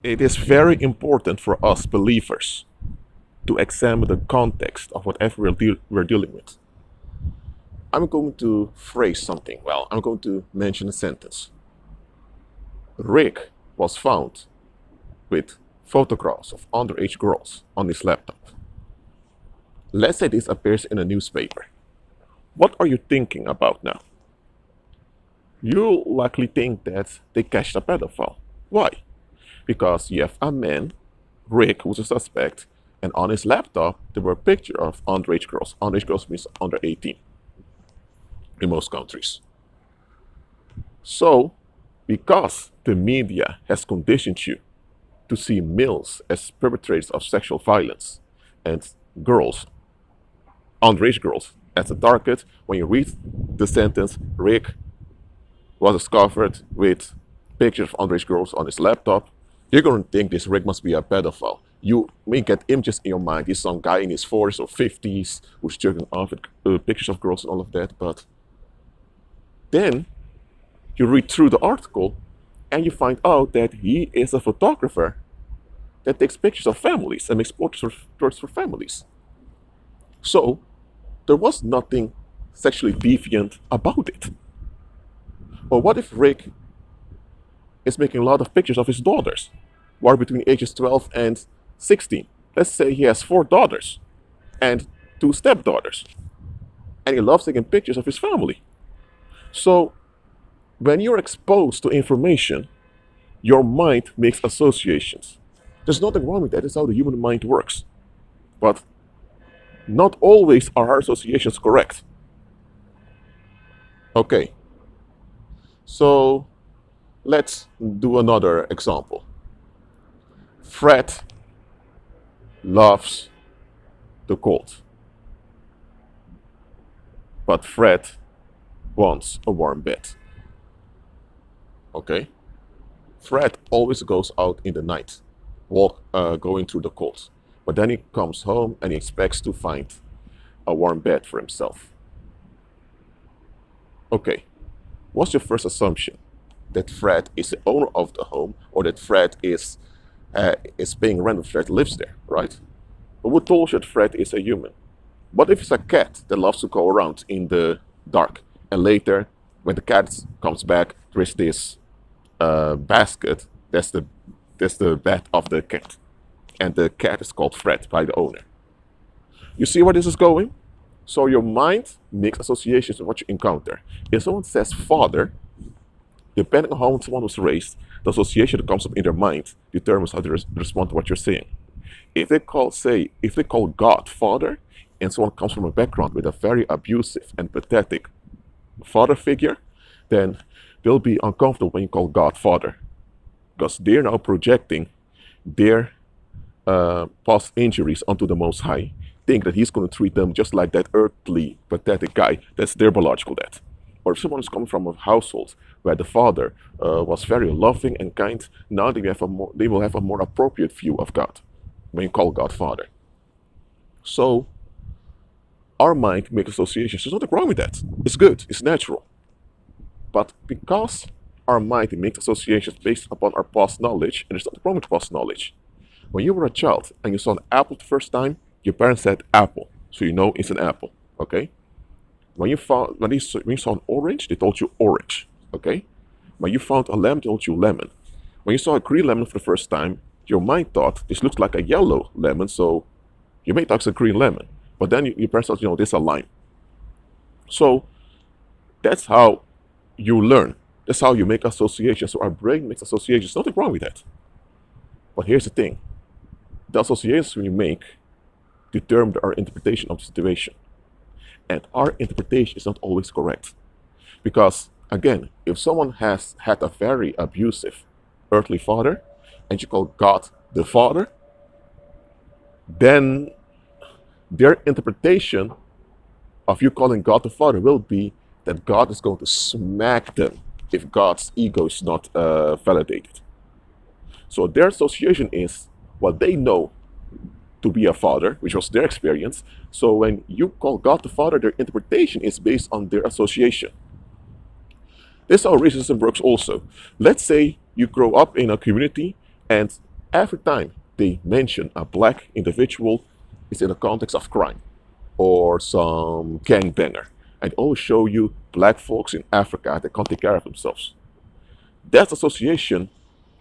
It is very important for us believers to examine the context of whatever we're dealing with. I'm going to phrase something. Well, I'm going to mention a sentence. Rick was found with photographs of underage girls on his laptop. Let's say this appears in a newspaper. What are you thinking about now? You'll likely think that they catched a pedophile. Why? Because you have a man, Rick, who's a suspect, and on his laptop there were pictures of underage girls. Underage girls means under 18 in most countries. So, because the media has conditioned you to see males as perpetrators of sexual violence and girls, underage girls, as a target, when you read the sentence, Rick was discovered with pictures of underage girls on his laptop, you're going to think this Rick must be a pedophile. You may get images in your mind. He's some guy in his 40s or 50s who's jerking off with pictures of girls and all of that. But then you read through the article and you find out that he is a photographer that takes pictures of families and makes portraits for families. So there was nothing sexually deviant about it. Or what if Rick is making a lot of pictures of his daughters, who are between ages 12 and 16? Let's say he has 4 daughters and 2 stepdaughters, and he loves taking pictures of his family. So when you're exposed to information, your mind makes associations. There's nothing wrong with that. That's how the human mind works. But not always are our associations correct. Okay, so let's do another example. Fred loves the cold, but Fred wants a warm bed. Okay? Fred always goes out in the night, going through the cold. But then he comes home and he expects to find a warm bed for himself. Okay, what's your first assumption? That Fred is the owner of the home, or that Fred is paying rent, Fred lives there, right? But who told you that Fred is a human? What if it's a cat that loves to go around in the dark, and later, when the cat comes back, there is this basket. That's the bed of the cat, and the cat is called Fred by the owner. You see where this is going? So your mind makes associations with what you encounter. If someone says father, depending on how someone was raised, the association that comes up in their mind determines how they respond to what you're saying. If they call God father, and someone comes from a background with a very abusive and pathetic father figure, then they'll be uncomfortable when you call God father, because they're now projecting their past injuries onto the Most High, think that he's going to treat them just like that earthly, pathetic guy that's their biological dad. Or if someone is coming from a household where the father was very loving and kind, now they will have a more appropriate view of God when you call God father. So our mind makes associations. There's nothing wrong with that. It's good. It's natural. But because our mind makes associations based upon our past knowledge, and there's nothing wrong with past knowledge. When you were a child and you saw an apple the first time, your parents said apple, so you know it's an apple. Okay. When you saw an orange, they told you orange. Okay. When you found a lemon, they told you lemon. When you saw a green lemon for the first time, your mind thought this looks like a yellow lemon, so you may thought it's a green lemon. But then your parents thought, this is a lime. So that's how you learn. That's how you make associations. So our brain makes associations. Nothing wrong with that. But here's the thing. The associations we make determine our interpretation of the situation. And our interpretation is not always correct. Because, again, if someone has had a very abusive earthly father, and you call God the Father, then their interpretation of you calling God the Father will be that God is going to smack them if God's ego is not validated. So their association is what they know to be a father, which was their experience. So when you call God the Father, their interpretation is based on their association. This is how racism works also. Let's say you grow up in a community and Every time they mention a black individual, it's in the context of crime or some gangbanger. And always show you black folks in Africa that can't take care of themselves. That's association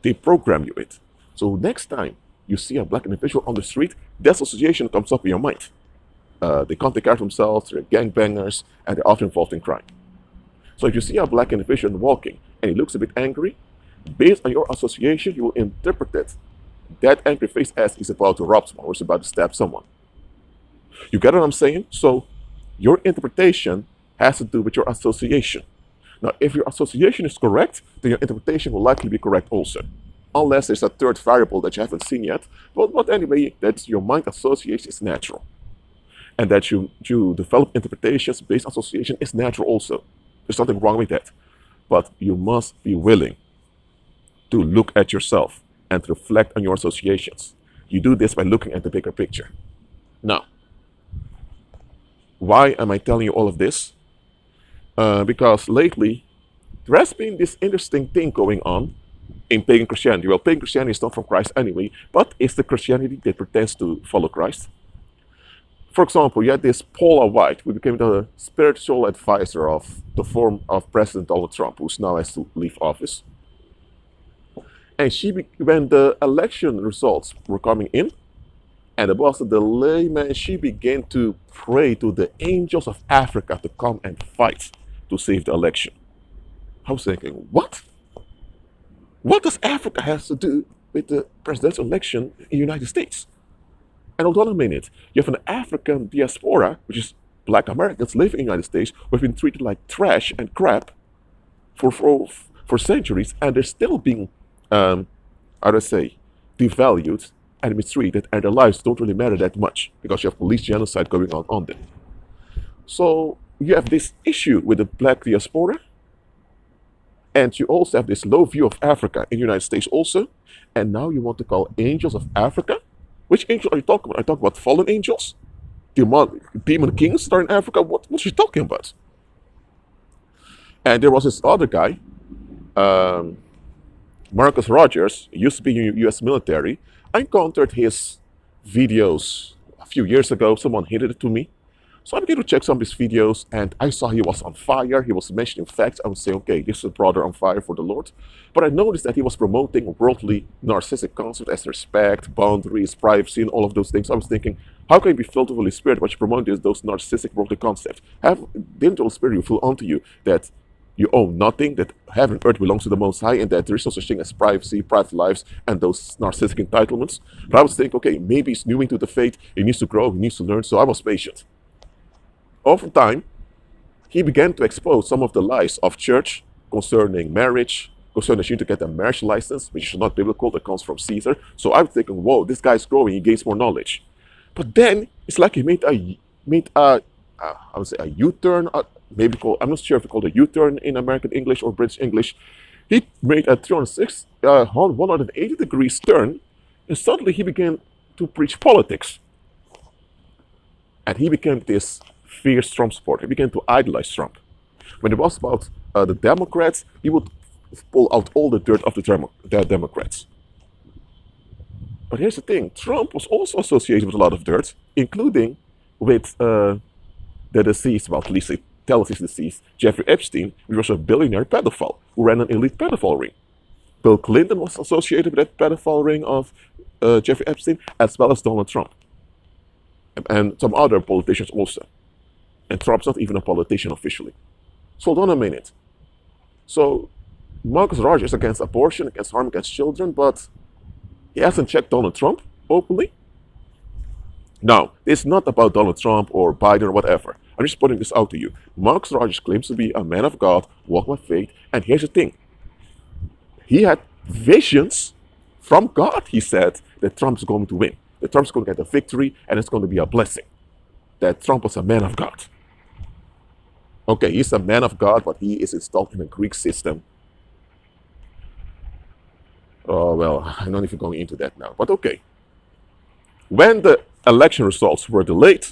they program you with. So next time you see a black individual on the street, that association comes up in your mind. They can't take care of themselves, they're gangbangers, and they're often involved in crime. So if you see a black individual walking and he looks a bit angry, based on your association, you will interpret it, that angry face as he's about to rob someone or he's about to stab someone. You get what I'm saying? So your interpretation has to do with your association. Now, if your association is correct, then your interpretation will likely be correct also. Unless there's a third variable that you haven't seen yet. But anyway, that your mind association is natural. And that you develop interpretations based on association is natural also. There's nothing wrong with that. But you must be willing to look at yourself and reflect on your associations. You do this by looking at the bigger picture. Now, why am I telling you all of this? Because lately, there has been this interesting thing going on in pagan Christianity. Well, pagan Christianity is not from Christ anyway, but it's the Christianity that pretends to follow Christ. For example, you had this Paula White, who became the spiritual advisor of the form of President Donald Trump, who now has to leave office. And when the election results were coming in, and there was a delay, man, she began to pray to the angels of Africa to come and fight to save the election. I was thinking, what? What does Africa have to do with the presidential election in the United States? And hold on a minute, you have an African diaspora, which is black Americans living in the United States, who have been treated like trash and crap for centuries, and they're still being, devalued and mistreated, and their lives don't really matter that much because you have police genocide going on them. So you have this issue with the black diaspora, and you also have this low view of Africa in the United States also, and now you want to call angels of Africa? Which angels are you talking about? Are you talking about fallen angels? Demon kings that are in Africa? What are you talking about? And there was this other guy, Marcus Rogers, used to be in the US military. I encountered his videos a few years ago. Someone hinted it to me. So I began to check some of his videos, and I saw he was on fire. He was mentioning facts. I would say, okay, this is a brother on fire for the Lord. But I noticed that he was promoting worldly, narcissistic concepts as respect, boundaries, privacy, and all of those things. I was thinking, how can you be filled with the Holy Spirit but you promote those narcissistic, worldly concepts? Didn't the Holy Spirit reveal unto you that you own nothing, that heaven and earth belongs to the Most High, and that there is no such thing as privacy, private lives, and those narcissistic entitlements? But I was thinking, okay, maybe he's new into the faith. He needs to grow. He needs to learn. So I was patient. Over time, he began to expose some of the lies of church concerning marriage, concerning that you need to get a marriage license, which is not biblical, that comes from Caesar. So I was thinking, whoa, this guy's growing, he gains more knowledge. But then, it's like he made a U-turn, maybe called, I'm not sure if it's called a U-turn in American English or British English. He made a 180 degrees turn, and suddenly he began to preach politics. And he became this fierce Trump supporter. He began to idolize Trump. When it was about the Democrats, he would pull out all the dirt of the Democrats. But here's the thing, Trump was also associated with a lot of dirt, including with the deceased, well, at least it tells he's deceased, Jeffrey Epstein, who was a billionaire pedophile who ran an elite pedophile ring. Bill Clinton was associated with that pedophile ring of Jeffrey Epstein, as well as Donald Trump. And some other politicians also. And Trump's not even a politician officially. So hold on a minute. So Marcus Rogers is against abortion, against harm against children, but he hasn't checked Donald Trump openly. Now, it's not about Donald Trump or Biden or whatever. I'm just putting this out to you. Marcus Rogers claims to be a man of God, walk by faith, and here's the thing. He had visions from God, he said, that Trump's going to win. That Trump's going to get a victory, and it's going to be a blessing. That Trump was a man of God. Okay, he's a man of God, but he is installed in a Greek system. Oh, well, I'm not even going into that now, but okay. When the election results were delayed,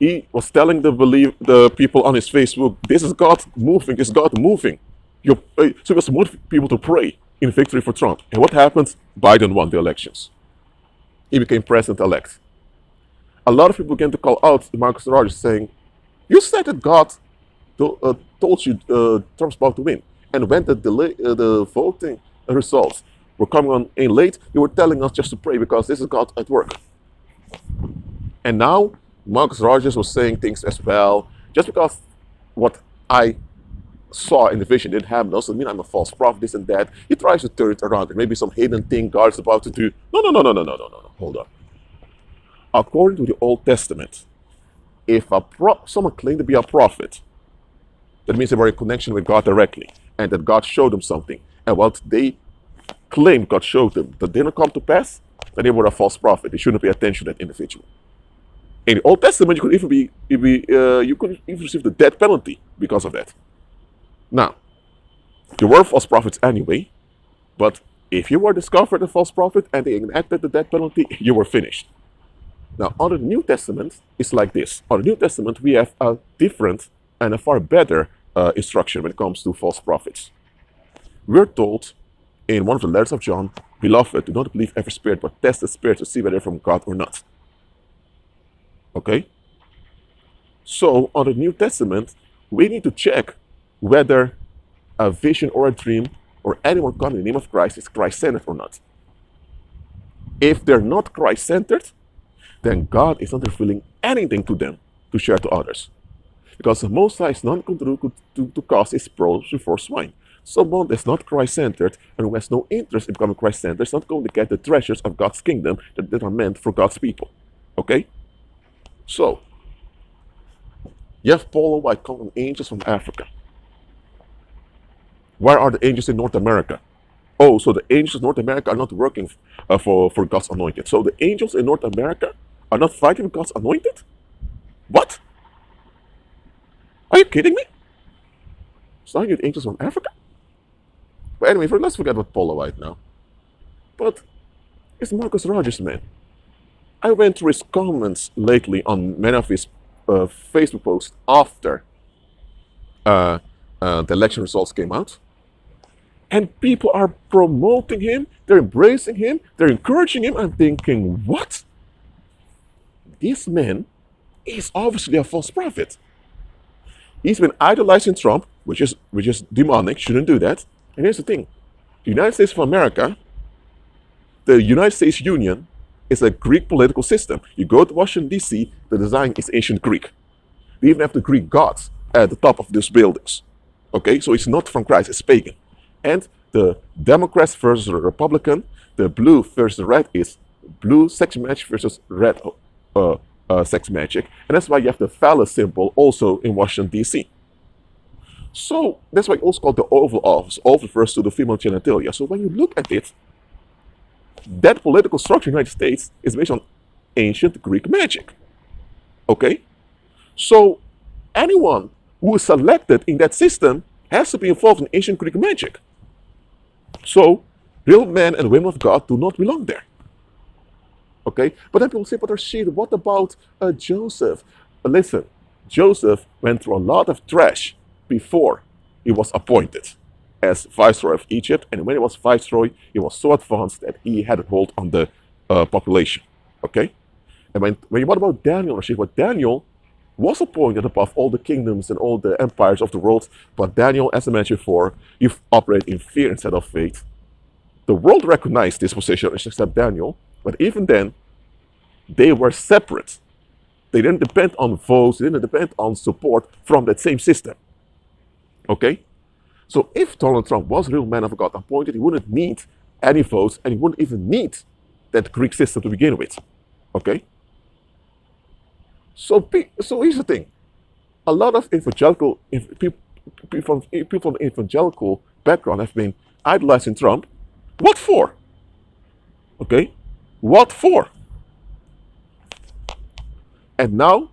he was telling the people on his Facebook, this is God moving, this is God moving. So he was motivating people to pray. in victory for Trump. And what happened? Biden won the elections. He became president-elect. A lot of people began to call out Marcus Rogers saying, you said that God told you Trump's about to win. And when the voting results were coming on in late, you were telling us just to pray because this is God at work. And now Marcus Rogers was saying things as well. Just because what I saw in the vision didn't happen doesn't mean I'm a false prophet, this and that. He tries to turn it around. There may be some hidden thing God's about to do. No. Hold on. According to the Old Testament, if someone claimed to be a prophet, that means they were in connection with God directly, and that God showed them something. And what they claimed God showed them that didn't come to pass, then they were a false prophet. They shouldn't pay attention to that individual. In the Old Testament, you could even receive the death penalty because of that. Now, there were false prophets anyway, but if you were discovered a false prophet and they enacted the death penalty, you were finished. Now, under the New Testament, it's like this. Under the New Testament, we have a different and a far better instruction when it comes to false prophets. We're told in one of the letters of John, beloved, do not believe every spirit, but test the spirit to see whether they're from God or not. Okay? So, under the New Testament, we need to check whether a vision or a dream or anyone coming in the name of Christ is Christ-centered or not. If they're not Christ-centered, then God is not revealing anything to them to share to others. Because the Most High is not going to cast his pearls before swine. Someone that's not Christ-centered and who has no interest in becoming Christ-centered is not going to get the treasures of God's kingdom that are meant for God's people. Okay? So, you have Paula White calling angels from Africa. Where are the angels in North America? Oh, so the angels in North America are not working for God's anointed. So the angels in North America are not fighting with God's anointed? What? Are you kidding me? So are you the angels from Africa? But anyway, let's forget about Paula White now. But it's Marcus Rogers, man. I went through his comments lately on many of his Facebook posts after the election results came out. And people are promoting him, they're embracing him, they're encouraging him. I'm thinking, what? This man is obviously a false prophet. He's been idolizing Trump, which is demonic, shouldn't do that. And here's the thing, the United States of America, the United States Union, is a Greek political system. You go to Washington, D.C., the design is ancient Greek. They even have the Greek gods at the top of these buildings. Okay, so it's not from Christ, it's pagan. And the Democrats versus the Republican, the blue versus the red is blue sex magic versus red sex magic. And that's why you have the phallus symbol also in Washington, D.C. So that's why it's also called the Oval Office. Oval refers to the female genitalia. So when you look at it, that political structure in the United States is based on ancient Greek magic. Okay? So anyone who is selected in that system has to be involved in ancient Greek magic. So real men and women of God do not belong there. Okay? But then people say, but Rashid, what about Joseph? Listen, Joseph went through a lot of trash before he was appointed as Viceroy of Egypt, and when he was Viceroy, he was so advanced that he had a hold on the population. Okay? And what about Daniel, Rashid? Well, Daniel was appointed above all the kingdoms and all the empires of the world, but Daniel, as I mentioned before, he operated in fear instead of faith. The world recognized this position except Daniel, but even then, they were separate. They didn't depend on votes, they didn't depend on support from that same system. Okay? So if Donald Trump was a real man of God appointed, he wouldn't need any votes, and he wouldn't even need that Greek system to begin with. Okay? So here's the thing. A lot of people from the evangelical background have been idolizing Trump. What for? Okay? What for? And now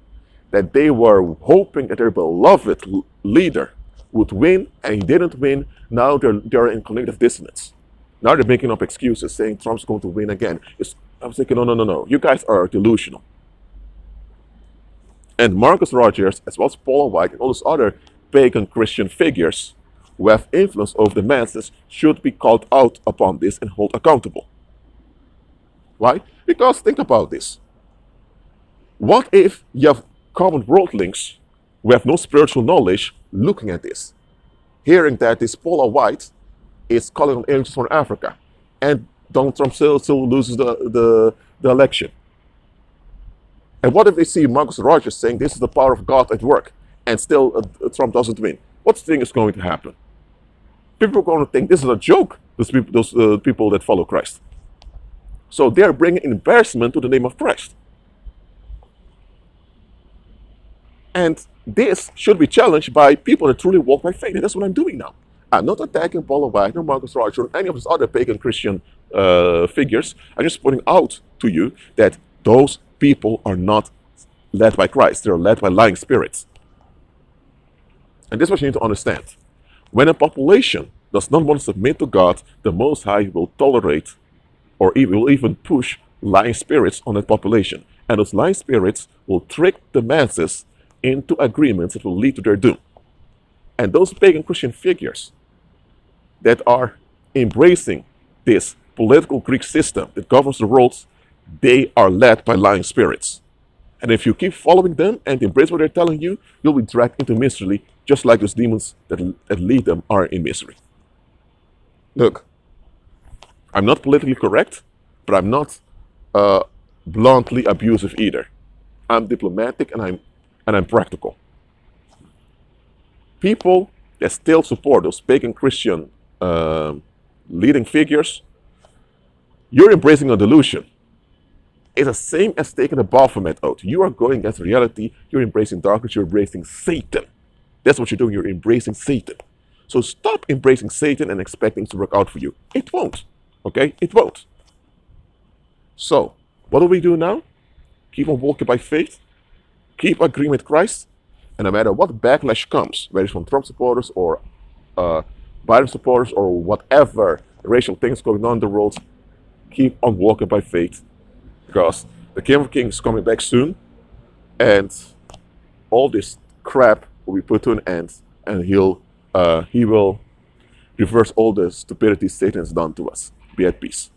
that they were hoping that their beloved leader would win, and he didn't win, now they're in cognitive dissonance. Now they're making up excuses, saying Trump's going to win again. I was thinking, no. You guys are delusional. And Marcus Rogers, as well as Paula White and all those other pagan Christian figures who have influence over the masses should be called out upon this and held accountable. Why? Because think about this. What if you have common worldlings who have no spiritual knowledge looking at this, hearing that this Paula White is calling on angels from Africa, and Donald Trump still loses the election? And what if they see Marcus Rogers saying this is the power of God at work, and still Trump doesn't win? What do you think is going to happen? People are going to think this is a joke, those people that follow Christ. So they're bringing embarrassment to the name of Christ. And this should be challenged by people that truly walk by faith. And that's what I'm doing now. I'm not attacking Paula White or Marcus Rogers or any of these other pagan Christian figures. I'm just pointing out to you that those people are not led by Christ. They're led by lying spirits. And this is what you need to understand. When a population does not want to submit to God, the Most High will tolerate or will even push lying spirits on that population. And those lying spirits will trick the masses into agreements that will lead to their doom. And those pagan Christian figures that are embracing this political Greek system that governs the world, they are led by lying spirits. And if you keep following them and embrace what they're telling you, you'll be dragged into misery, just like those demons that lead them are in misery. Look, I'm not politically correct, but I'm not bluntly abusive either. I'm diplomatic and I'm practical. People that still support those pagan Christian leading figures, you're embracing a delusion. It's the same as taking a Baphomet oath. You are going against reality. You're embracing darkness. You're embracing Satan. That's what you're doing. You're embracing Satan. So stop embracing Satan and expecting to work out for you. It won't. Okay? It won't. So, what do we do now? Keep on walking by faith. Keep agreeing with Christ. And no matter what backlash comes, whether it's from Trump supporters or Biden supporters or whatever racial things going on in the world, keep on walking by faith. Because the King of Kings is coming back soon. And all this crap will be put to an end. And he will reverse all the stupidity Satan has done to us. Be at peace.